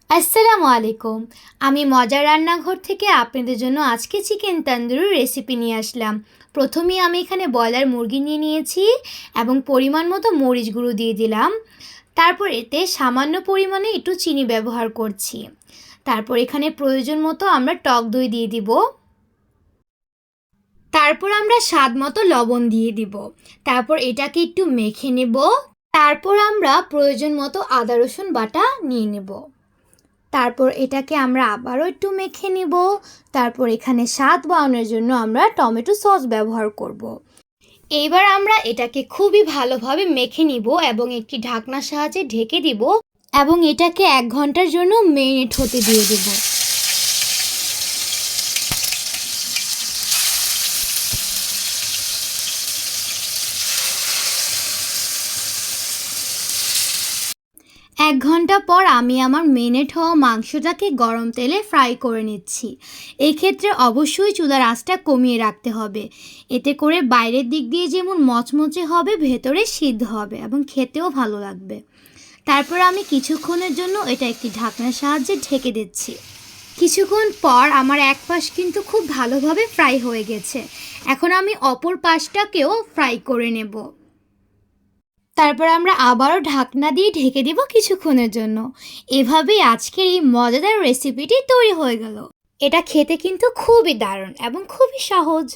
আসসালামু আলাইকুম। আমি মজার রান্নাঘর থেকে আপনাদের জন্য আজকে চিকেন তন্দুরি রেসিপি নিয়ে আসলাম। প্রথমেই আমি এখানে ব্রয়লার মুরগি নিয়ে নিয়েছি এবং পরিমাণ মতো মরিচ গুঁড়ো দিয়ে দিলাম। তারপর এতে সামান্য পরিমাণে একটু চিনি ব্যবহার করছি। তারপর এখানে প্রয়োজন মতো আমরা টক দই দিয়ে দিব। তারপর আমরা স্বাদ মতো লবণ দিয়ে দিব। তারপর এটাকে একটু মেখে নেব। তারপর আমরা প্রয়োজন মতো আদা রসুন বাটা নিয়ে নেব। তারপর এটাকে আমরা আবারও একটু মেখে নিব। তারপর এখানে স্বাদ বাড়ানোর জন্য আমরা টমেটো সস ব্যবহার করব। এইবার আমরা এটাকে খুবই ভালোভাবে মেখে নিব এবং একটি ঢাকনার সাহায্যে ঢেকে দিব এবং এটাকে 1 ঘন্টার জন্য মেরিনেট হতে দিয়ে দেব। 1 ঘন্টা পর আমি আমার মেরিনেট হওয়া মাংসটাকে গরম তেলে ফ্রাই করে নিচ্ছি। এই ক্ষেত্রে অবশ্যই চুলার আঁচটা কমিয়ে রাখতে হবে। এতে করে বাইরের দিক দিয়ে যেমন মচমচে হবে, ভেতরে সিদ্ধ হবে এবং খেতেও ভালো লাগবে। তারপর আমি কিছুক্ষণের জন্য এটা একটি ঢাকনার সাহায্যে ঢেকে দিচ্ছি। কিছুক্ষণ পর আমার এক পাশ কিন্তু খুব ভালোভাবে ফ্রাই হয়ে গেছে। এখন আমি অপর পাশটাকেও ফ্রাই করে নেব। তারপর আমরা আবারও ঢাকনা দিয়ে ঢেকে দিব কিছুক্ষণের জন্য। এভাবেই আজকের এই মজাদার রেসিপিটি তৈরি হয়ে গেল। এটা খেতে কিন্তু খুবই দারুণ এবং খুবই সহজ।